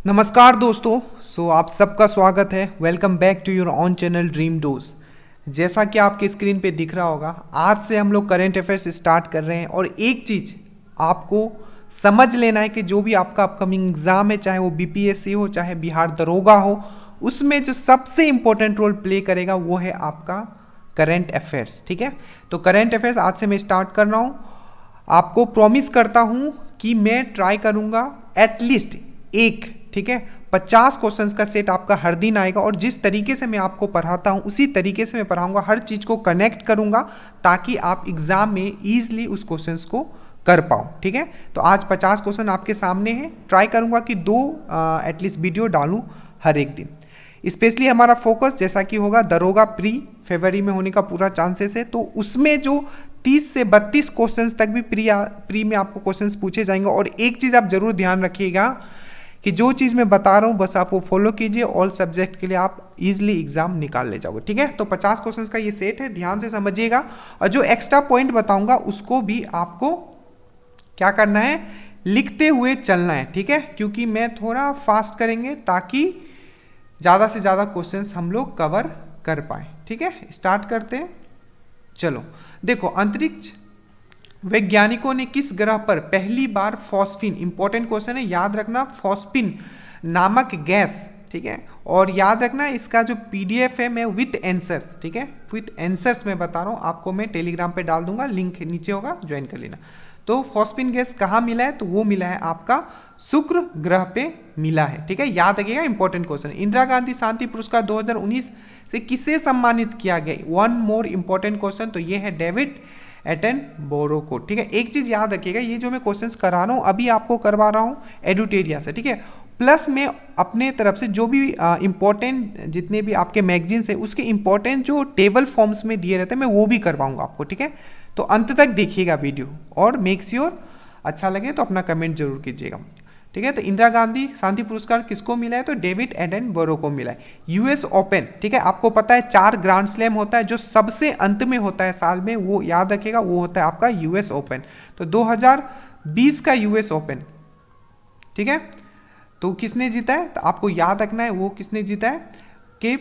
नमस्कार दोस्तों। आप सबका स्वागत है। Welcome back to your own channel dream dose. जैसा कि आपके स्क्रीन पे दिख रहा होगा, आज से हम लोग करेंट अफेयर्स स्टार्ट कर रहे हैं और एक चीज़ आपको समझ लेना है कि जो भी आपका अपकमिंग एग्जाम है, चाहे वो बीपीएससी हो चाहे बिहार दरोगा हो, उसमें जो सबसे इंपॉर्टेंट रोल प्ले करेगा वो है आपका करेंट अफेयर्स। ठीक है, तो करेंट अफेयर्स आज से मैं स्टार्ट कर रहा हूँ। आपको प्रॉमिस करता हूँ कि मैं ट्राई करूँगा एटलीस्ट एक, ठीक है, 50 क्वेश्चंस का सेट आपका हर दिन आएगा और जिस तरीके से मैं आपको पढ़ाता हूँ उसी तरीके से मैं पढ़ाऊंगा, हर चीज़ को कनेक्ट करूंगा ताकि आप एग्जाम में ईजिली उस क्वेश्चंस को कर पाओ। ठीक है, तो आज 50 क्वेश्चन आपके सामने हैं। ट्राई करूंगा कि दो एटलीस्ट वीडियो डालूं हर एक दिन। स्पेशली हमारा फोकस जैसा कि होगा दरोगा प्री फरवरी में होने का पूरा चांसेस है, तो उसमें जो 30 से 32 क्वेश्चंस तक भी प्री में आपको क्वेश्चंस पूछे जाएंगे। और एक चीज़ आप जरूर ध्यान रखिएगा कि जो चीज़ मैं बता रहा हूँ बस आप वो फॉलो कीजिए, ऑल सब्जेक्ट के लिए आप इजीली एग्जाम निकाल ले जाओगे। ठीक है, तो 50 क्वेश्चंस का ये सेट है, ध्यान से समझिएगा। और जो एक्स्ट्रा पॉइंट बताऊंगा उसको भी आपको क्या करना है, लिखते हुए चलना है। ठीक है, क्योंकि मैं थोड़ा फास्ट करेंगे ताकि ज़्यादा से ज़्यादा क्वेश्चंस हम लोग कवर कर पाए। ठीक है, स्टार्ट करते हैं। चलो देखो, अंतरिक्ष वैज्ञानिकों ने किस ग्रह पर पहली बार फॉस्फिन, इंपॉर्टेंट क्वेश्चन है, याद रखना, फॉस्फिन नामक गैस, ठीक है, और याद रखना इसका जो पीडीएफ है मैं विथ आंसर्स, ठीक है, विथ आंसर्स मैं बता रहा हूँ आपको, मैं टेलीग्राम पे डाल दूंगा, लिंक नीचे होगा, ज्वाइन कर लेना। तो फॉस्फिन गैस कहाँ मिला है, तो वो मिला है आपका शुक्र ग्रह पे मिला है। ठीक है, याद रखिएगा, इंपॉर्टेंट क्वेश्चन। इंदिरा गांधी शांति पुरस्कार 2019 से किसे सम्मानित किया गया, वन मोर इंपॉर्टेंट क्वेश्चन, तो ये है डेविड एटनबरो को। ठीक है, एक चीज याद रखिएगा, ये जो मैं क्वेश्चंस करा रहा हूँ अभी आपको करवा रहा हूँ एडुटेरिया से। ठीक है, प्लस मैं अपने तरफ से जो भी इंपॉर्टेंट जितने भी आपके मैगजीन्स है उसके इंपॉर्टेंट जो टेबल फॉर्म्स में दिए रहते हैं मैं वो भी करवाऊंगा आपको। ठीक है, तो अंत तक देखिएगा वीडियो और मेक श्योर अच्छा लगे तो अपना कमेंट जरूर कीजिएगा। ठीक है, तो इंदिरा गांधी शांति पुरस्कार किसको मिला है, तो डेविड एटनबरो को मिला है। यूएस ओपन, ठीक है, आपको पता है 4 ग्रांड स्लैम होता है, जो सबसे अंत में होता है साल में, वो याद रखिएगा, वो होता है आपका यूएस ओपन। तो 2020 का यूएस ओपन, ठीक है, तो किसने जीता है, तो आपको याद रखना है वो किसने जीता है, कि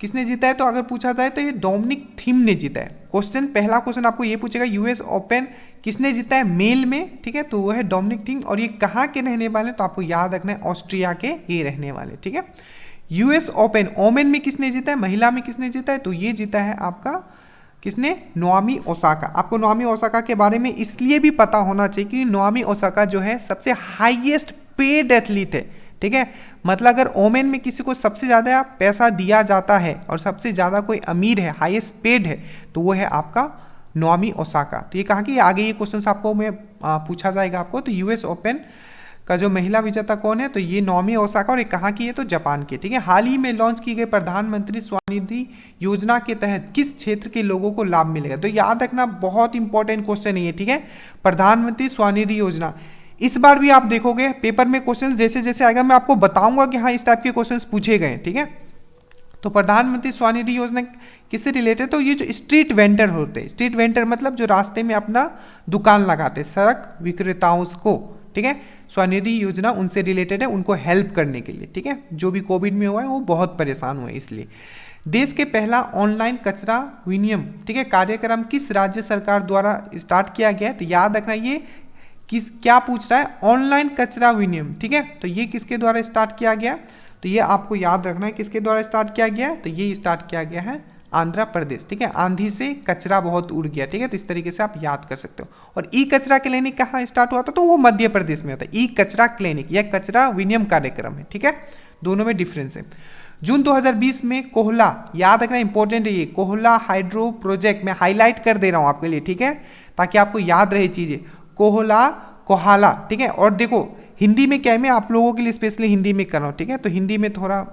किसने जीता है। तो अगर पूछा जाए तो ये डोमिनिक थीम ने जीता है। क्वेश्चन, पहला क्वेश्चन आपको ये पूछेगा यूएस ओपन किसने जीता है मेल में, ठीक है, तो वो है डोमिनिक थीम, और ये कहाँ के रहने वाले, तो आपको याद रखना है ऑस्ट्रिया के ये रहने वाले। ठीक है, यूएस ओपन ओमेन में किसने जीता है, महिला में किसने जीता है, तो ये जीता है आपका किसने, नोआमी ओसाका। आपको नोआमी ओसाका के बारे में इसलिए भी पता होना चाहिए कि नोआमी ओसाका जो है सबसे हाईएस्ट पेड एथलीट है। ठीक है, मतलब अगर ओमेन में किसी को सबसे ज़्यादा पैसा दिया जाता है और सबसे ज़्यादा कोई अमीर है, हाईएस्ट पेड है, तो वो है आपका नोआमी ओसाका। तो ये कहा कि आगे ये क्वेश्चन आपको मैं पूछा जाएगा आपको। तो यूएस ओपन का जो महिला विजेता कौन है, तो ये नोआमी ओसाका, और ये कहाँ की है, तो जापान की। ठीक है, हाल ही में लॉन्च की गई प्रधानमंत्री स्वनिधि योजना के तहत किस क्षेत्र के लोगों को लाभ मिलेगा, तो याद रखना बहुत इंपॉर्टेंट क्वेश्चन है ये। ठीक है, प्रधानमंत्री स्वनिधि योजना, इस बार भी आप देखोगे पेपर में क्वेश्चन जैसे जैसे आएगा मैं आपको बताऊंगा कि हाँ इस टाइप के क्वेश्चंस पूछे गए। ठीक है, तो प्रधानमंत्री स्वनिधि योजना किससे रिलेटेड, तो ये जो स्ट्रीट वेंडर होते हैं, स्ट्रीट वेंडर मतलब जो रास्ते में अपना दुकान लगाते, सड़क विक्रेताओं को, ठीक है, स्वनिधि योजना उनसे रिलेटेड है, उनको हेल्प करने के लिए। ठीक है, जो भी कोविड में हुआ है वो बहुत परेशान हुए, इसलिए देश के पहला ऑनलाइन कचरा विनियम, ठीक है, कार्यक्रम किस राज्य सरकार द्वारा स्टार्ट किया गया है, तो याद रखना ये किस, क्या पूछ रहा है, ऑनलाइन कचरा विनियम। ठीक है, तो ये किसके द्वारा स्टार्ट किया गया, तो ये आपको याद रखना है किसके द्वारा स्टार्ट किया गया है, तो ये स्टार्ट किया गया है आंध्र प्रदेश। ठीक है, आंधी से कचरा बहुत उड़ गया। ठीक है, तो इस तरीके से आप याद कर सकते हो। और ई कचरा क्लिनिक कहाँ स्टार्ट हुआ था, तो वो मध्य प्रदेश में होता है। ई कचरा क्लिनिक या कचरा विनियम कार्यक्रम है। ठीक है, दोनों में डिफरेंस है। जून 2020 में कोहला, याद रखना इंपॉर्टेंट है ये, कोहला हाइड्रो प्रोजेक्ट में हाईलाइट कर दे रहा हूं आपके लिए। ठीक है, ताकि आपको याद रहे चीजें, कोहला कोहाला। ठीक है, और देखो हिंदी में क्या है, मैं आप लोगों के लिए स्पेशली हिंदी में कर रहा हूँ। ठीक है, तो हिंदी में थोड़ा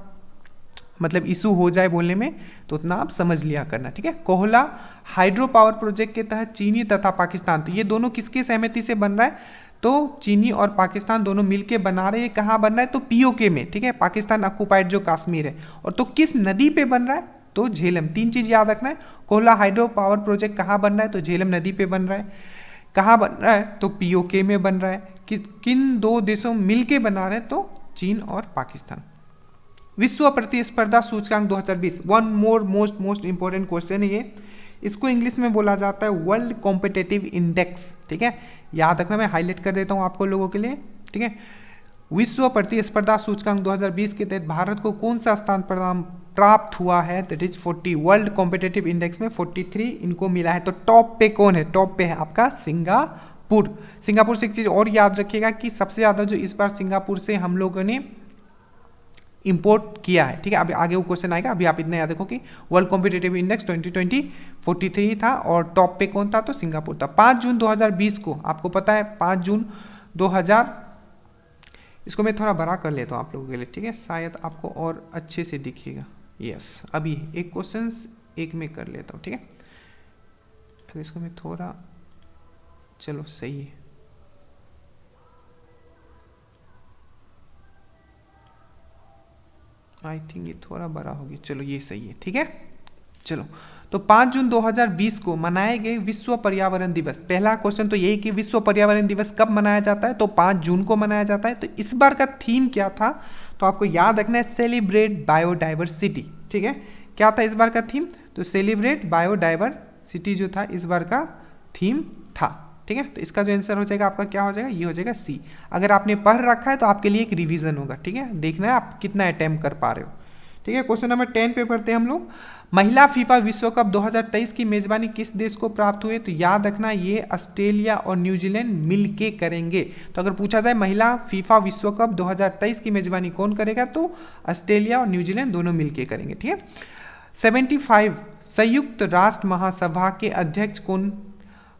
मतलब इशू हो जाए बोलने में तो उतना आप समझ लिया करना। ठीक है, कोहला हाइड्रो पावर प्रोजेक्ट के तहत चीनी तथा पाकिस्तान, तो ये दोनों किसके सहमति से बन रहा है, तो चीनी और पाकिस्तान दोनों मिलके बना रहे हैं। कहाँ बन रहा है, तो पीओके में। ठीक है, पाकिस्तान ऑक्युपाइड जो कश्मीर है, और तो किस नदी पे बन रहा है, तो झेलम। 3 चीज याद रखना है, कोहला हाइड्रो पावर प्रोजेक्ट कहाँ बन रहा है, तो झेलम नदी पे बन रहा है। कहाँ बन रहा है, तो पीओके में बन रहा है। किन 2 देशों मिलके बना रहे हैं, तो चीन और पाकिस्तान। विश्व प्रतिस्पर्धा सूचकांक 2020, one more most important question है ये। इसको इंग्लिश में बोला जाता है वर्ल्ड कॉम्पिटिटिव इंडेक्स, ठीक है, याद रखना, मैं हाईलाइट कर देता हूँ आपको लोगों के लिए, ठीक है। विश्व प्रतिस्पर्धा सूचकांक 2020 के तहत भारत को कौन सा स्थान प्राप्त हुआ है, that is 40, world competitive index में 43 इनको मिला है। तो टॉप पे कौन है, टॉप पे है आपका सिंगापुर। सिंगापुर से एक चीज और याद रखिएगा कि सबसे ज्यादा जो इस बार सिंगापुर से हम लोगों ने इंपोर्ट किया है, ठीक है। अभी आगे वो क्वेश्चन आएगा, अभी आप इतना याद रखो कि वर्ल्ड कॉम्पिटिटिव इंडेक्स 2020 43 था और टॉप पे कौन था, तो सिंगापुर था। 5 जून 2020 को आपको पता है 5 जून 2000, इसको मैं थोड़ा बड़ा कर लेता हूँ आप लोगों के लिए, ठीक है, शायद आपको और अच्छे से दिखेगा। यस, अभी एक क्वेश्चन एक में कर लेता हूँ, ठीक है, फिर इसको मैं थोड़ा, चलो सही है, आई थिंक ये थोड़ा बड़ा हो गया, चलो ये सही है, ठीक है। चलो, तो 5 जून 2020 को मनाए गए विश्व पर्यावरण दिवस। पहला क्वेश्चन तो यही कि विश्व पर्यावरण दिवस कब मनाया जाता है, तो 5 जून को मनाया जाता है। तो इस बार का थीम क्या था, तो आपको याद रखना है सेलिब्रेट बायोडाइवर्सिटी, ठीक है। क्या था इस बार का थीम, तो सेलिब्रेट बायोडाइवर्सिटी जो था इस बार का थीम था, ठीक है। तो इसका जो आंसर हो जाएगा आपका क्या हो जाएगा, ये हो जाएगा सी। अगर आपने पढ़ रखा है तो आपके लिए एक रिवीजन होगा, ठीक है, देखना है आप कितना अटेम्प्ट कर पा रहे हो, ठीक है। क्वेश्चन नंबर 10 पे पढ़ते हैं हम लोग। महिला फीफा विश्व कप 2023 की मेजबानी किस देश को प्राप्त हुए, तो याद रखना ये ऑस्ट्रेलिया और न्यूजीलैंड मिलके करेंगे। तो अगर पूछा जाए महिला फीफा विश्व कप 2023 की मेजबानी कौन करेगा, तो ऑस्ट्रेलिया और न्यूजीलैंड दोनों मिलके करेंगे, ठीक है। 75 संयुक्त राष्ट्र महासभा के अध्यक्ष कौन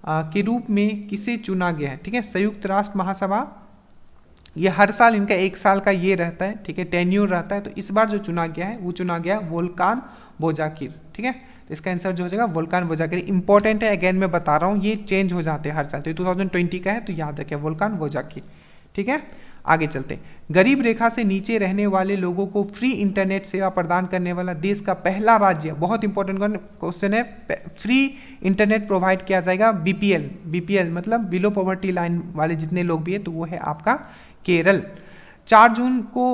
के रूप में किसे चुना गया है, ठीक है। संयुक्त राष्ट्र महासभा ये हर साल इनका 1 साल का ये रहता है, ठीक है, टेन्यूर रहता है। तो इस बार जो चुना गया है वो चुना गया वोल्कान बोजाकिर, ठीक है। तो इसका आंसर जो हो जाएगा वोल्कान बोजाकिर। इंपॉर्टेंट है, अगेन मैं बता रहा हूँ, ये चेंज हो जाते हैं हर साल, तो 2020 का है तो याद रखें वोल्कान बोजाकिर, ठीक है। आगे चलते हैं। गरीब रेखा से नीचे रहने वाले लोगों को फ्री इंटरनेट सेवा प्रदान करने वाला देश का पहला राज्य, बहुत इंपॉर्टेंट क्वेश्चन है, फ्री इंटरनेट प्रोवाइड किया जाएगा बीपीएल, बीपीएल मतलब बिलो पॉवर्टी लाइन वाले जितने लोग भी है, तो वो है आपका केरल। 4 जून को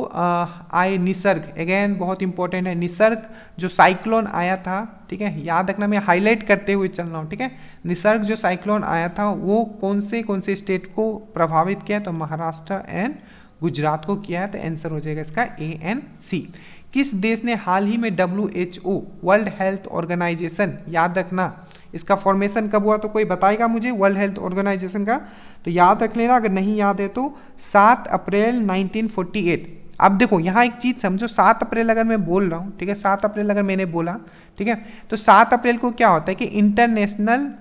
आए निसर्ग, अगेन बहुत इंपॉर्टेंट है, निसर्ग जो साइक्लोन आया था, ठीक है, याद रखना, मैं हाईलाइट करते हुए चल रहा हूँ, ठीक है। निसर्ग जो साइक्लोन आया था वो कौन से स्टेट को प्रभावित किया, तो महाराष्ट्र एंड गुजरात को किया है। तो आंसर हो जाएगा इसका ANC। किस देश ने हाल ही में WHO वर्ल्ड हेल्थ ऑर्गेनाइजेशन, याद रखना इसका फॉर्मेशन कब हुआ, तो कोई बताएगा मुझे वर्ल्ड हेल्थ ऑर्गेनाइजेशन का, तो याद रख लेना, अगर नहीं याद है तो 7 अप्रैल 1948। अब देखो यहाँ एक चीज समझो, 7 अप्रैल अगर मैं बोल रहा हूँ, ठीक है, 7 अप्रैल अगर मैंने बोला, ठीक है, तो 7 अप्रैल को क्या होता है कि इंटरनेशनल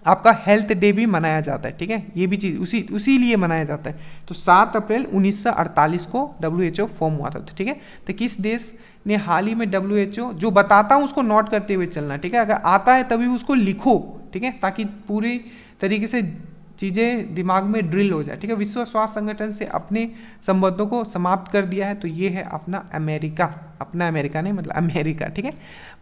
आपका हेल्थ डे भी मनाया जाता है, ठीक है, ये भी चीज उसी लिए मनाया जाता है। तो 7 अप्रैल 1948 को WHO फॉर्म हुआ था, ठीक है। तो किस देश ने हाल ही में WHO, जो बताता हूँ उसको नोट करते हुए चलना, ठीक है, अगर आता है तभी उसको लिखो, ठीक है, ताकि पूरी तरीके से चीज़ें दिमाग में ड्रिल हो जाए, ठीक है। विश्व स्वास्थ्य संगठन से अपने संबंधों को समाप्त कर दिया है, तो ये है अपना अमेरिका, अपना अमेरिका नहीं मतलब अमेरिका, ठीक है।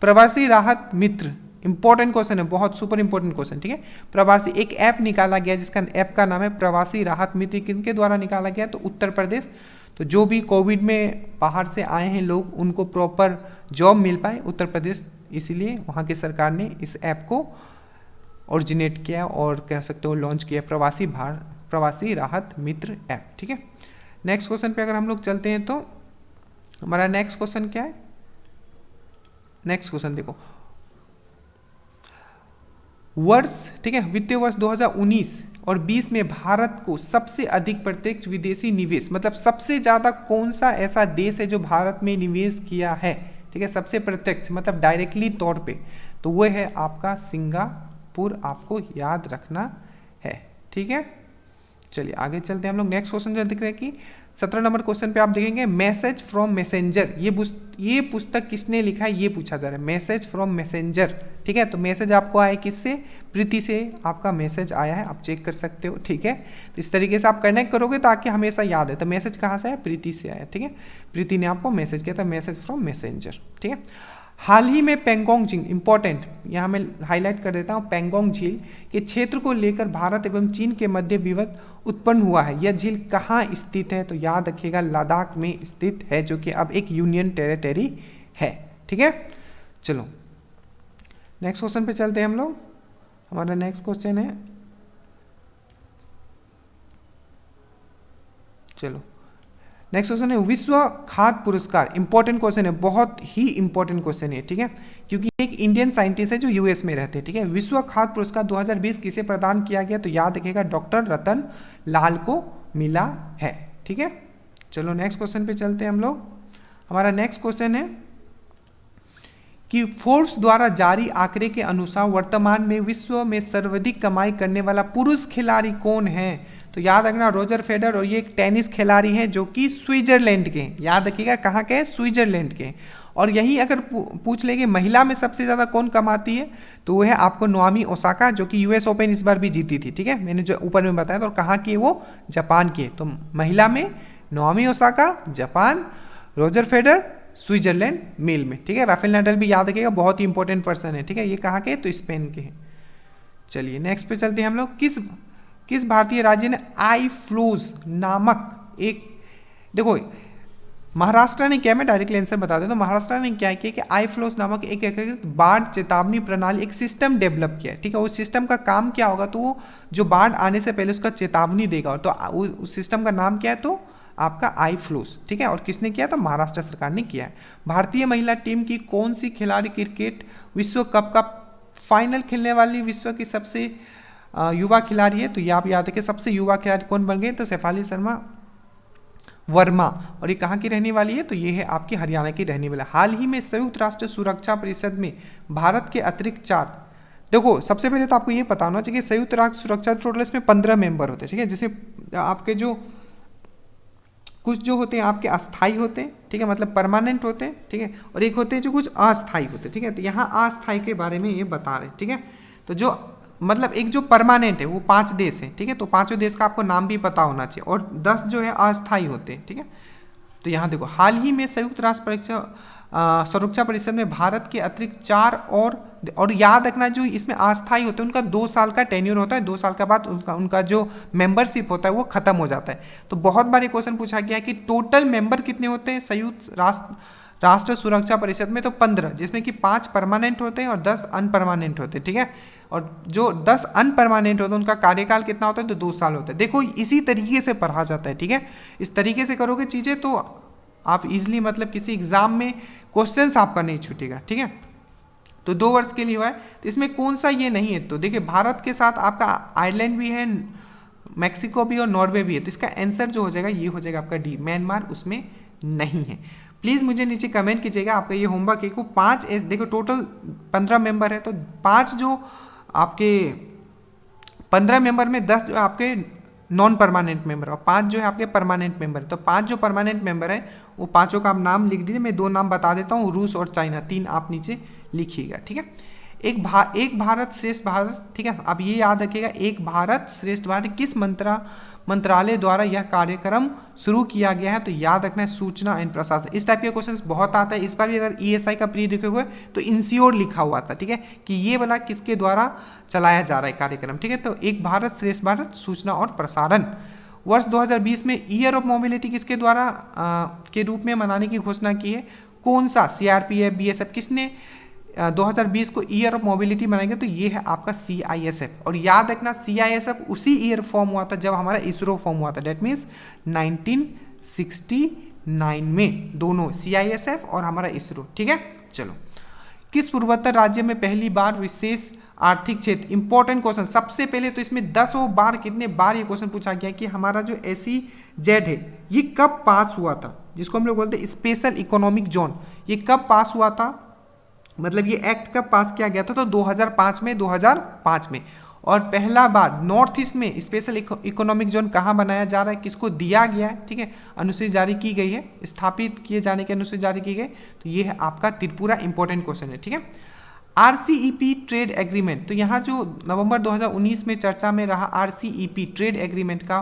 प्रवासी राहत मित्र, इंपॉर्टेंट क्वेश्चन है, बहुत सुपर इंपॉर्टेंट क्वेश्चन, ठीक है। प्रवासी, एक ऐप निकाला गया जिसका ऐप का नाम है प्रवासी राहत मित्र, किनके द्वारा निकाला गया, तो उत्तर प्रदेश। तो जो भी कोविड में बाहर से आए हैं लोग, उनको प्रॉपर जॉब मिल पाए उत्तर प्रदेश, इसीलिए वहाँ की सरकार ने इस ऐप को ओरिजिनेट किया और कह सकते हो लॉन्च किया, प्रवासी राहत मित्र ऐप, ठीक है। नेक्स्ट क्वेश्चन पे अगर हम लोग चलते हैं तो हमारा नेक्स्ट क्वेश्चन क्या है, नेक्स्ट क्वेश्चन देखो, वर्ष, ठीक है, वित्तीय वर्ष 2019 और 20 में भारत को सबसे अधिक प्रत्यक्ष विदेशी निवेश, मतलब सबसे ज्यादा कौन सा ऐसा देश है जो भारत में निवेश किया है, ठीक है, सबसे प्रत्यक्ष मतलब डायरेक्टली तौर पे, तो वो है आपका सिंगापुर, आपको याद रखना है, ठीक है। चलिए आगे चलते हैं हम लोग। नेक्स्ट क्वेश्चन जो दिख रहा है कि 17 नंबर क्वेश्चन पे आप देखेंगे मैसेज फ्रॉम मैसेंजर, ये पुस्तक किसने लिखा है ये पूछा जा रहा है, मैसेज फ्रॉम मैसेंजर, ठीक है। तो मैसेज आपको आया किससे, प्रीति से आपका मैसेज आया है, आप चेक कर सकते हो, ठीक है। तो इस तरीके से आप कनेक्ट करोगे ताकि हमेशा याद है, तो मैसेज कहाँ से आया, प्रीति से आया, ठीक है, प्रीति ने आपको मैसेज किया था, मैसेज फ्रॉम मैसेंजर, ठीक है। हाल ही में पेंगोंग झील, इंपॉर्टेंट यहाँ मैं हाईलाइट कर देता हूँ, पेंगोंग झील के क्षेत्र को लेकर भारत एवं चीन के मध्य विवाद उत्पन्न हुआ है। यह झील कहाँ स्थित है? तो याद रखिएगा लद्दाख में स्थित है, जो कि अब एक यूनियन टेरिटरी है। ठीक है, चलो नेक्स्ट क्वेश्चन पे चलते हैं हम लोग। हमारा नेक्स्ट क्वेश्चन है, चलो नेक्स्ट क्वेश्चन है विश्व खाद्य पुरस्कार। इंपॉर्टेंट क्वेश्चन है, बहुत ही इंपॉर्टेंट क्वेश्चन है। ठीक है, क्योंकि एक इंडियन साइंटिस्ट है जो यूएस में रहते हैं। ठीक है, विश्व खाद्य पुरस्कार 2020 किसे प्रदान किया गया? तो याद रखिएगा डॉक्टर रतन लाल को मिला है। ठीक है, चलो नेक्स्ट क्वेश्चन पे चलते हैं हम लोग। हमारा नेक्स्ट क्वेश्चन है कि फोर्ब्स द्वारा जारी आंकड़े के अनुसार वर्तमान में विश्व में सर्वाधिक कमाई करने वाला पुरुष खिलाड़ी कौन है? तो याद रखना रोजर फेडर, और ये एक टेनिस खिलाड़ी हैं जो कि स्विट्जरलैंड के हैं। याद रखिएगा कहाँ के हैं? स्विट्जरलैंड के। और यही अगर पूछ लेंगे महिला में सबसे ज़्यादा कौन कमाती है, तो वो है आपको नाओमी ओसाका, जो कि यूएस ओपन इस बार भी जीती थी। ठीक है, मैंने जो ऊपर में बताया था। और कहाँ की है वो? जापान की है। तो महिला में Naomi Osaka Japan, Roger Federer Switzerland male में। ठीक है, राफेल नाडाल भी याद रखिएगा, बहुत ही इंपॉर्टेंट पर्सन है। ठीक है, ये कहाँ के? तो स्पेन के हैं। चलिए नेक्स्ट पे चलते हैं हम लोग। किस भारतीय राज्य ने आईफ्लूज नामक एक, देखो महाराष्ट्र ने क्या, मैं डायरेक्टली आंसर बता देता हूँ। महाराष्ट्र ने क्या किया कि आईफ्लूज नामक एक बाढ़ चेतावनी प्रणाली, एक सिस्टम डेवलप किया है। ठीक है, उस सिस्टम का काम क्या होगा? तो वो जो बाढ़ आने से पहले उसका चेतावनी देगा। तो उस सिस्टम का नाम क्या है? तो आपका आईफ्लूज। ठीक है, और किसने किया? तो महाराष्ट्र सरकार ने किया है। भारतीय महिला टीम की कौन सी खिलाड़ी क्रिकेट विश्व कप का फाइनल खेलने वाली विश्व की सबसे युवा खिलाड़ी है? तो ये आप याद रखिए, सबसे युवा खिलाड़ी कौन बन गए? तो शेफाली शर्मा वर्मा। और ये कहाँ की रहने वाली है? तो ये है आपकी हरियाणा की रहने वाली। हाल ही में संयुक्त राष्ट्र सुरक्षा परिषद में भारत के अतिरिक्त 4, देखो सबसे पहले तो आपको ये पता होना चाहिए संयुक्त राष्ट्र सुरक्षा टोटल इसमें 15 मेंबर होते हैं। ठीक है, जिसमें आपके जो कुछ जो होते हैं आपके अस्थाई होते हैं। ठीक है, मतलब परमानेंट होते हैं। ठीक है, और एक होते हैं जो कुछ अस्थाई होते हैं। ठीक है, तो यहाँ अस्थाई के बारे में ये बता रहे हैं। ठीक है, तो जो मतलब एक जो परमानेंट है वो 5 देश है। ठीक है, तो पांचों देश का आपको नाम भी पता होना चाहिए, और 10 जो है अस्थाई होते हैं। ठीक है, तो यहाँ देखो हाल ही में संयुक्त राष्ट्र सुरक्षा परिषद में भारत के अतिरिक्त 4 और याद रखना जो इसमें अस्थाई होते हैं उनका 2 साल का टेन्योर होता है। 2 साल के बाद उनका जो मेंबरशिप होता है वो खत्म हो जाता है। तो बहुत बार ये क्वेश्चन पूछा गया है कि टोटल मेंबर कितने होते हैं संयुक्त राष्ट्र सुरक्षा परिषद में? तो 15, जिसमें कि 5 परमानेंट होते हैं और 10 अनपरमानेंट होते हैं। ठीक है, और जो 10 अनपरमानेंट होते हैं उनका कार्यकाल कितना होता है? तो 2 साल होता है। देखो इसी तरीके से पढ़ा जाता है। ठीक है, इस तरीके से करोगे चीजें तो आप इजिली मतलब किसी एग्जाम में क्वेश्चंस आपका नहीं छूटेगा। ठीक है, तो 2 वर्ष के लिए हुआ है। तो इसमें कौन सा ये नहीं है? तो देखिए भारत के साथ आपका आयरलैंड भी है, मैक्सिको भी और नॉर्वे भी है। तो इसका आंसर जो हो जाएगा ये हो जाएगा आपका डी, म्यांमार उसमें नहीं है। प्लीज मुझे नीचे कमेंट कीजिएगा। आपका ये होमवर्क है को 5 देखो टोटल 15 मेंबर है, तो 5 जो आपके 15 मेंबर में 10 जो आपके नॉन परमानेंट मेंबर और 5 जो है आपके परमानेंट मेंबर। तो 5 जो परमानेंट मेंबर है वो पांचों का आप नाम लिख दीजिए। मैं 2 नाम बता देता हूँ, रूस और चाइना। 3 आप नीचे लिखिएगा। ठीक है, एक भारत श्रेष्ठ भारत। ठीक है, अब ये याद रखिएगा एक भारत श्रेष्ठ भारत किस मंत्रालय द्वारा यह कार्यक्रम शुरू किया गया है? तो याद रखना है सूचना एवं प्रशासन। इस टाइप के क्वेश्चंस बहुत आता है। इस बार भी अगर ईएसआई का प्री देखोगे तो इंश्योर लिखा हुआ था। ठीक है, कि ये वाला किसके द्वारा चलाया जा रहा है कार्यक्रम। ठीक है, तो एक भारत श्रेष्ठ भारत सूचना और प्रसारण। वर्ष 2020 में ईयर ऑफ मोबिलिटी किसके द्वारा के रूप में मनाने की घोषणा की है? कौन सा? सीआरपीएफ, बीएसएफ, किसने 2020 को ईयर ऑफ मोबिलिटी मनाएंगे? तो ये है आपका सीआईएसएफ। और याद रखना सीआईएसएफ उसी ईयर फॉर्म हुआ था जब हमारा इसरो फॉर्म हुआ था। डेट मीन्स 1969 में दोनों सीआईएसएफ और हमारा इसरो। ठीक है, चलो किस पूर्वोत्तर राज्य में पहली बार विशेष आर्थिक क्षेत्र? Important question. सबसे पहले तो इसमें 10 बार कितने बार ये क्वेश्चन पूछा गया कि हमारा जो SEZ है ये कब पास हुआ था, जिसको हम लोग बोलते हैं स्पेशल इकोनॉमिक जोन। ये कब पास हुआ था, मतलब ये एक्ट कब पास किया गया था? तो 2005 में। और पहला बार नॉर्थ ईस्ट में स्पेशल इकोनॉमिक जोन कहाँ बनाया जा रहा है, किसको दिया गया है? ठीक है, अनुसूची जारी की गई है, स्थापित किए जाने की अनुसूची जारी की गई। तो ये है आपका त्रिपुरा। इंपॉर्टेंट क्वेश्चन है। ठीक है, RCEP ट्रेड एग्रीमेंट। तो यहाँ जो नवंबर 2019 में चर्चा में रहा RCEP ट्रेड एग्रीमेंट का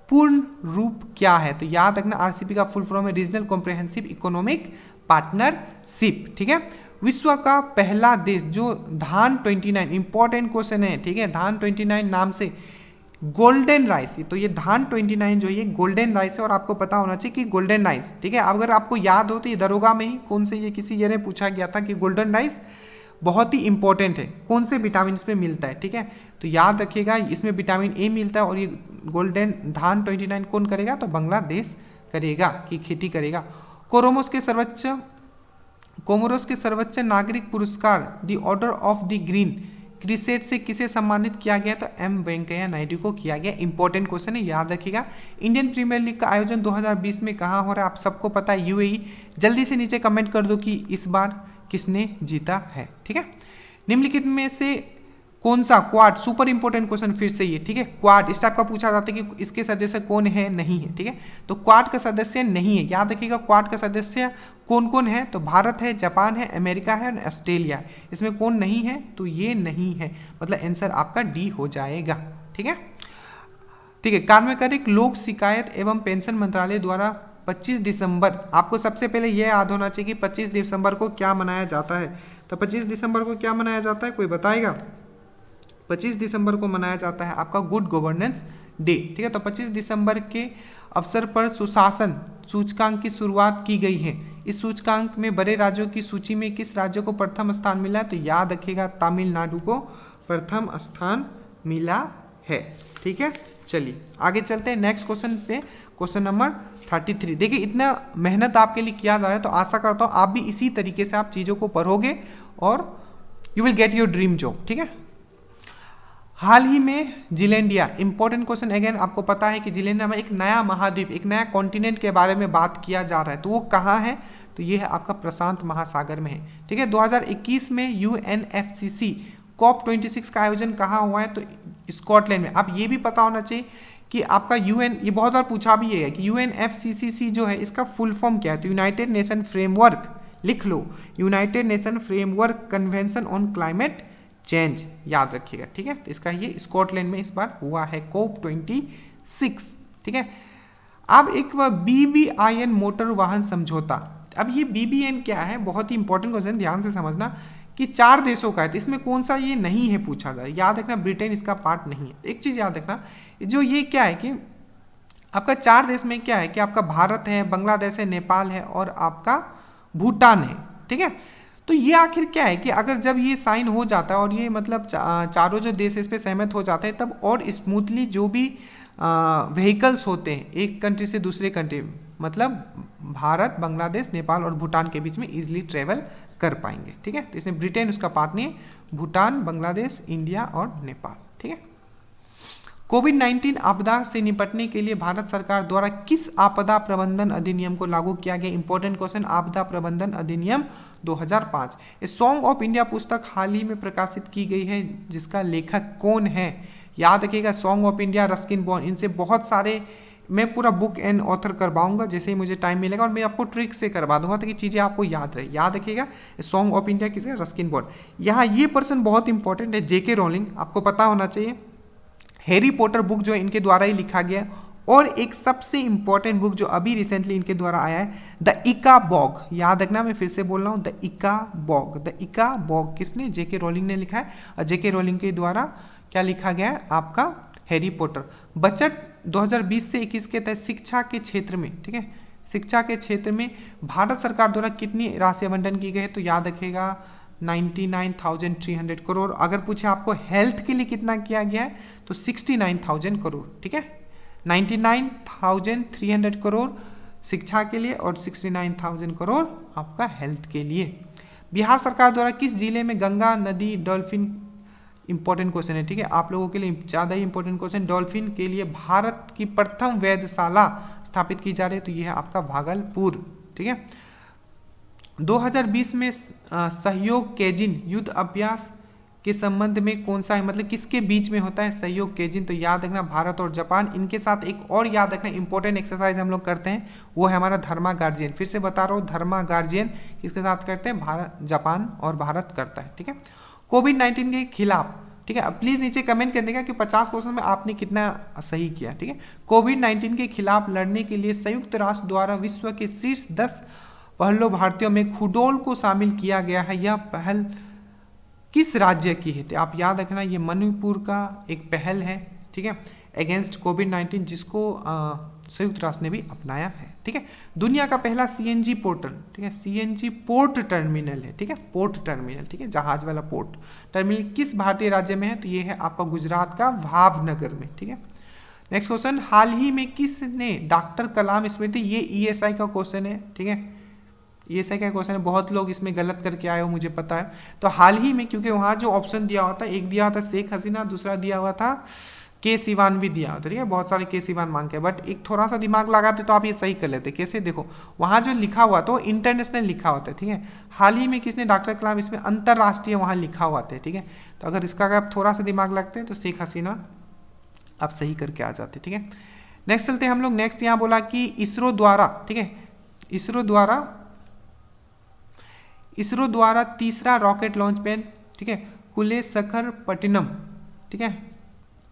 पूर्ण रूप क्या है? तो याद रखना RCEP का फुल फॉर्म है रीजनल कॉम्प्रिहेंसिव इकोनॉमिक पार्टनरशिप। ठीक है, विश्व का पहला देश जो धान 29, इंपॉर्टेंट क्वेश्चन है, ठीक है, धान 29 नाम से गोल्डन राइस, तो ये धान 29 जो ये गोल्डन राइस है, और आपको पता होना चाहिए कि गोल्डन राइस, ठीक है, अगर आपको याद हो तो ये दरोगा में ही कौन से ये किसी ये ने पूछा गया था कि गोल्डन राइस बहुत ही इंपॉर्टेंट है, कौन से विटामिन में मिलता है, ठीक है, तो याद रखिएगा इसमें विटामिन ए मिलता है, और ये गोल्डन धान 29 कौन करेगा, तो बांग्लादेश करेगा, की खेती करेगा। कोमोरोस के सर्वोच्च नागरिक पुरस्कार the order of the green crescent से किसे सम्मानित किया गया, तो एम वेंकैया नायडू को किया गया। इंपॉर्टेंट क्वेश्चन है, याद रखिएगा। इंडियन प्रीमियर लीग का आयोजन 2020 में कहाँ हो रहा है, आप सबको पता है, यूएई। जल्दी से नीचे कमेंट कर दो कि इस बार किसने जीता है, ठीक है। निम्नलिखित में से कौन सा क्वाड, सुपर इंपॉर्टेंट क्वेश्चन फिर से ये, ठीक है, क्वाड इस टाइप का पूछा जाता है कि इसके सदस्य कौन है, नहीं है, ठीक है, तो क्वाड का सदस्य नहीं है, याद रखिएगा। क्वाड का सदस्य कौन कौन है, तो भारत है, जापान है, अमेरिका है और ऑस्ट्रेलिया है। इसमें कौन नहीं है, तो ये नहीं है, मतलब आंसर आपका डी हो जाएगा, ठीक है, ठीक है। कार्मिक लोक शिकायत एवं पेंशन मंत्रालय द्वारा 25 दिसंबर, आपको सबसे पहले यह याद होना चाहिए कि 25 दिसंबर को क्या मनाया जाता है, तो 25 दिसंबर को क्या मनाया जाता है, कोई बताएगा। 25 दिसंबर को मनाया जाता है आपका गुड गवर्नेंस डे, ठीक है, तो 25 दिसंबर के अवसर पर सुशासन सूचकांक की शुरुआत की गई है। इस सूचकांक में बड़े राज्यों की सूची में किस राज्य को प्रथम स्थान मिला है, तो याद रखिएगा तमिलनाडु को प्रथम स्थान मिला है, ठीक है। चलिए आगे चलते हैं नेक्स्ट क्वेश्चन पे, क्वेश्चन नंबर 33। देखिए इतना मेहनत आपके लिए किया जा रहा है, तो आशा करता हूँ आप भी इसी तरीके से आप चीज़ों को पढ़ोगे और you will get your dream job, ठीक है। हाल ही में जिलेंडिया, इंपॉर्टेंट क्वेश्चन अगेन, आपको पता है कि जिलेंडिया में एक नया महाद्वीप, एक नया कॉन्टिनेंट के बारे में बात किया जा रहा है, तो वो कहाँ है, तो ये है आपका प्रशांत महासागर में है, ठीक है। 2021 में यूएनएफसीसी COP26 का आयोजन कहाँ हुआ है, तो स्कॉटलैंड में। आप ये भी पता होना चाहिए कि आपका यूएन, ये बहुत बार पूछा भी है कि यूएनएफसीसी जो है इसका फुल फॉर्म क्या है, तो यूनाइटेड नेशन फ्रेमवर्क, लिख लो, United Nation framework convention on climate change, याद रखिएगा, ठीक है। तो इसका ये स्कॉटलैंड में इस बार हुआ है COP26, ठीक है। अब एक बार BBIN मोटर वाहन समझौता, अब ये BBN क्या है, बहुत ही इंपॉर्टेंट क्वेश्चन, ध्यान से समझना कि 4 देशों का है, तो इसमें कौन सा ये नहीं है पूछा जाए, याद रखना ब्रिटेन इसका पार्ट नहीं है। एक चीज याद रखना, जो ये क्या है कि आपका 4 देश में क्या है कि आपका भारत है, बांग्लादेश है, नेपाल है और आपका भूटान है, ठीक है। तो ये आखिर क्या है कि अगर जब ये साइन हो जाता है और ये मतलब चारों जो देश इस पे सहमत हो जाते हैं, तब और स्मूथली जो भी व्हीकल्स होते हैं एक कंट्री से दूसरे कंट्री, मतलब भारत, बांग्लादेश, नेपाल और भूटान के बीच में इजीली ट्रेवल कर पाएंगे, ठीक है। तो इसमें ब्रिटेन उसका पार्ट नहीं है, भूटान, बांग्लादेश, इंडिया और नेपाल, ठीक है। कोविड-19 आपदा से निपटने के लिए भारत सरकार द्वारा किस आपदा प्रबंधन अधिनियम को लागू किया गया, इंपॉर्टेंट क्वेश्चन, आपदा प्रबंधन अधिनियम 2005। सॉन्ग ऑफ इंडिया पुस्तक हाल ही में प्रकाशित की गई है, जिसका लेखक कौन है, याद रखिएगा, song of India, Ruskin bond, इनसे बहुत सारे मैं पूरा बुक एंड ऑथर करवाऊंगा जैसे ही मुझे टाइम मिलेगा, और मैं आपको ट्रिक से करवा दूंगा ताकि चीज़ें आपको याद रहे। याद रखिएगा सॉन्ग ऑफ इंडिया किसे, रस्किन बॉन्ड। यहाँ ये पर्सन बहुत इंपॉर्टेंट है, जेके रोलिंग, आपको पता होना चाहिए। हैरी पॉटर बुक जो है इनके द्वारा ही लिखा गया, और एक सबसे इंपॉर्टेंट बुक जो अभी रिसेंटली इनके द्वारा आया है, द इका बॉग, याद रखना, मैं फिर से बोल रहा हूँ, द इका बॉग। द इका बॉग किसने, जेके रोलिंग ने लिखा है, और जेके रोलिंग के द्वारा क्या लिखा गया है, आपका हैरी पॉटर। बजट 2020 से 21 के तहत शिक्षा के क्षेत्र में, ठीक है, शिक्षा के क्षेत्र में भारत सरकार द्वारा कितनी राशि आवंटन की गई है, तो याद रखिएगा 99,300 करोड़। अगर पूछे आपको हेल्थ के लिए कितना किया गया है, तो 69,000 करोड़, ठीक है, 99,300 करोड़ शिक्षा के लिए और 69,000 करोड़ आपका हेल्थ के लिए। बिहार सरकार द्वारा किस जिले में गंगा नदी डॉल्फिन, इंपॉर्टेंट क्वेश्चन है, ठीक है, आप लोगों के लिए ज़्यादा ही इंपॉर्टेंट क्वेश्चन, डॉल्फिन के लिए भारत की प्रथम वेधशाला स्थापित की जा रही है, तो यह है आपका भागलपुर, ठीक है। 2020 में सहयोग केजिन युद्ध अभ्यास के संबंध में कौन सा है, मतलब किसके बीच में होता है सहयोग केजिन, तो याद रखना भारत और जापान। इनके साथ एक और याद रखना इंपॉर्टेंट एक्सरसाइज हम लोग करते हैं, वो है हमारा धर्मा गार्जियन। फिर से बता रहा हूँ, धर्मा गार्जियन किसके साथ करते हैं, भारत, जापान और भारत करता है, ठीक है। कोविड-19 के खिलाफ, ठीक है, अब प्लीज नीचे कमेंट कर देगा कि 50 क्वेश्चन में आपने कितना सही किया, ठीक है। कोविड-19 के खिलाफ लड़ने के लिए संयुक्त राष्ट्र द्वारा विश्व के शीर्ष 10 पहलों भारतीयों में खुडोल को शामिल किया गया है, यह पहल किस राज्य की है? तो आप याद रखना ये मणिपुर का एक पहल है, ठीक है, अगेंस्ट कोविड-19, जिसको संयुक्त राष्ट्र ने भी अपनाया है, ठीक है। दुनिया का पहला सीएनजी पोर्टल, ठीक है, सीएनजी पोर्ट टर्मिनल है, ठीक है, पोर्ट टर्मिनल, ठीक है, जहाज वाला पोर्ट टर्मिनल किस भारतीय राज्य में है? तो ये है आपका गुजरात का भावनगर में, ठीक है। नेक्स्ट क्वेश्चन, हाल ही में किसने डॉक्टर कलाम स्मृति, ये ईएसआई का क्वेश्चन है, ठीक है, ईएसआई का क्वेश्चन है, बहुत लोग इसमें गलत करके आए हो मुझे पता है। तो हाल ही में, क्योंकि वहाँ जो ऑप्शन दिया हुआ था, एक दिया हुआ था शेख हसीना, दूसरा दिया हुआ था के सिवान भी दिया होता, ठीक है, बहुत सारे के सिवान मांग के, बट एक थोड़ा सा दिमाग लगाते तो आप ये सही कर लेते। कैसे? देखो वहाँ जो लिखा हुआ था वो इंटरनेशनल लिखा होता है, ठीक है। हाल ही में किसने डॉक्टर कलाम, इसमें अंतरराष्ट्रीय वहाँ लिखा हुआ था, ठीक है। तो अगर इसका अगर आप थोड़ा सा दिमाग लगते हैं तो शेख हसीना आप सही करके आ जाते, ठीक है। नेक्स्ट चलते हैं हम लोग। नेक्स्ट यहाँ बोला कि इसरो द्वारा, ठीक है, इसरो द्वारा तीसरा रॉकेट लॉन्च पैड, ठीक है, कुलेशखरपट्टिनम, ठीक है,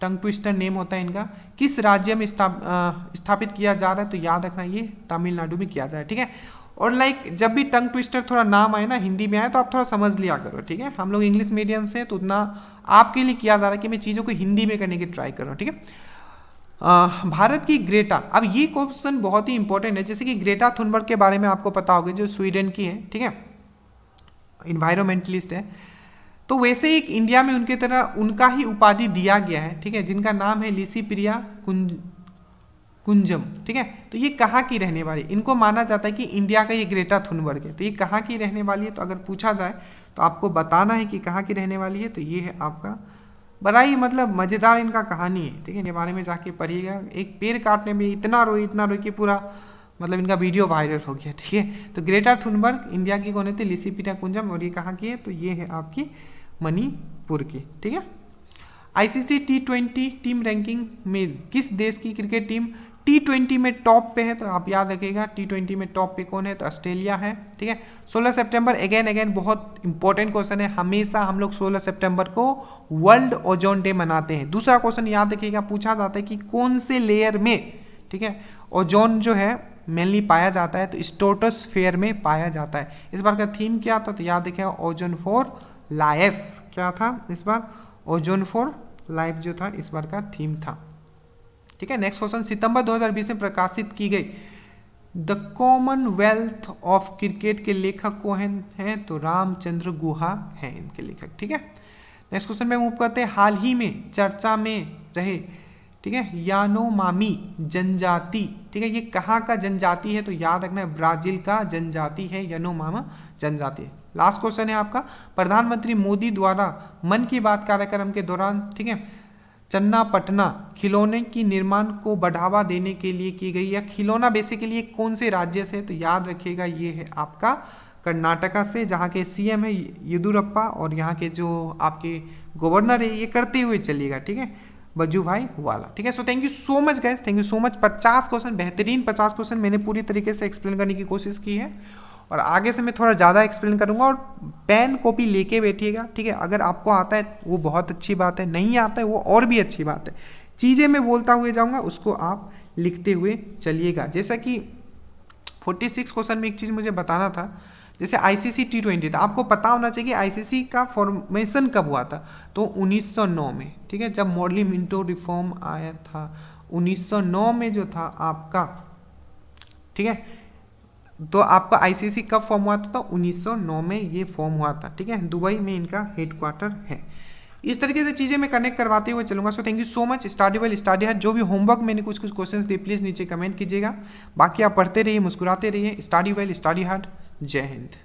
टंग ट्विस्टर नेम होता है इनका, किस राज्य में स्थापित किया जा रहा है? तो याद रखना ये तमिलनाडु में किया जा रहा है, ठीक है। और लाइक जब भी टंग ट्विस्टर थोड़ा नाम आए ना हिंदी में आए तो आप थोड़ा समझ लिया करो, ठीक है। हम लोग इंग्लिश मीडियम से तो उतना आपके लिए किया जा रहा है कि मैं चीज़ों को हिंदी में करने की ट्राई कर रहा हूँ, ठीक है। भारत की ग्रेटा, अब ये क्वेश्चन बहुत ही इंपॉर्टेंट है। जैसे कि ग्रेटा थुनबर्ग के बारे में आपको पता होगा, जो स्वीडन की है, ठीक है, इन्वायरमेंटलिस्ट है। तो वैसे एक इंडिया में उनके तरह उनका ही उपाधि दिया गया है, ठीक है, जिनका नाम है लिसी प्रिया कुंजम, ठीक है। तो ये कहाँ की रहने वाली, इनको माना जाता है कि इंडिया का ये ग्रेटा थुनबर्ग है। तो ये कहाँ की रहने वाली है? तो अगर पूछा जाए तो आपको बताना है कि कहाँ की रहने वाली है। तो ये है आपका, बड़ा ही मतलब मज़ेदार इनका कहानी है, ठीक है, इनके बारे में जाके पढ़िएगा। एक पेड़ काटने में इतना रोई कि पूरा मतलब इनका वीडियो वायरल हो गया, ठीक है। तो ग्रेटा थुनबर्ग इंडिया की कौन थे? लिसी प्रिया कुंजम। और ये कहाँ की है? तो ये है आपकी मणिपुर की, ठीक है। आईसीसी T20 टीम रैंकिंग में किस देश की क्रिकेट टीम T20 में टॉप पे है? तो आप याद रखिएगा T20 में टॉप पे कौन है? तो ऑस्ट्रेलिया है, ठीक है। 16 सितंबर अगेन बहुत इंपॉर्टेंट क्वेश्चन है। हमेशा हम लोग 16 सितंबर को वर्ल्ड ओजोन डे मनाते हैं। दूसरा क्वेश्चन याद रखिएगा, पूछा जाता है कि कौन से लेयर में, ठीक है, ओजोन जो है मेनली पाया जाता है? तो स्ट्रेटोस्फीयर में पाया जाता है। इस बार का थीम क्या था? तो याद रखिएगा ओजोन फॉर लाइफ। क्या था इस बार? ओजोन फॉर लाइफ जो था इस बार का थीम था, ठीक है। नेक्स्ट क्वेश्चन, सितंबर 2020 में प्रकाशित की गई द कॉमनवेल्थ ऑफ क्रिकेट के लेखक कौन हैं? तो रामचंद्र गुहा हैं इनके लेखक, ठीक है। नेक्स्ट क्वेश्चन में मूव करते हैं। हाल ही में चर्चा में रहे, ठीक है, यानोमामी जनजाति, ठीक है, ये कहाँ का जनजाति है? तो याद रखना है ब्राजील का जनजाति है, यानोमामा जनजाति। लास्ट क्वेश्चन है आपका, प्रधानमंत्री मोदी द्वारा मन की बात कार्यक्रम के दौरान, ठीक है, चन्नापटना खिलौने की निर्माण को बढ़ावा देने के लिए की गई। या खिलौना बेसिकली कौन से राज्य से? तो याद रखिएगा ये है आपका कर्नाटका से, जहाँ के सीएम है येदियुरप्पा और यहाँ के जो आपके गवर्नर है ये करते हुए चलिएगा, ठीक है, वजुभाई वाला, ठीक है। So thank you so much guys, thank you so much. 50 question, बेहतरीन 50 क्वेश्चन मैंने पूरी तरीके से एक्सप्लेन करने की कोशिश की है और आगे से मैं थोड़ा ज़्यादा एक्सप्लेन करूंगा। और पेन कॉपी लेके बैठिएगा, ठीक है। अगर आपको आता है वो बहुत अच्छी बात है, नहीं आता है वो और भी अच्छी बात है। चीज़ें मैं बोलता हुए जाऊंगा, उसको आप लिखते हुए चलिएगा। जैसा कि 46 क्वेश्चन में एक चीज़ मुझे बताना था, जैसे आईसीसी T20 था, आपको पता होना चाहिए कि आईसीसी का फॉर्मेशन कब हुआ था? तो 1909 में, ठीक है, जब मॉडली मिंटो रिफॉर्म आया था 1909 में जो था आपका, ठीक है। तो आपका आईसीसी कब फॉर्म हुआ था? तो 1909 में ये फॉर्म हुआ था, ठीक है। दुबई में इनका हेडक्वार्टर है। इस तरीके से चीज़ें मैं कनेक्ट करवाते हुए चलूंगा। So thank you so much. Study well study hard. जो भी होमवर्क मैंने कुछ क्वेश्चंस दिए प्लीज़ नीचे कमेंट कीजिएगा। बाकी आप पढ़ते रहिए, मुस्कुराते रहिए। Study well study hard. जय हिंद।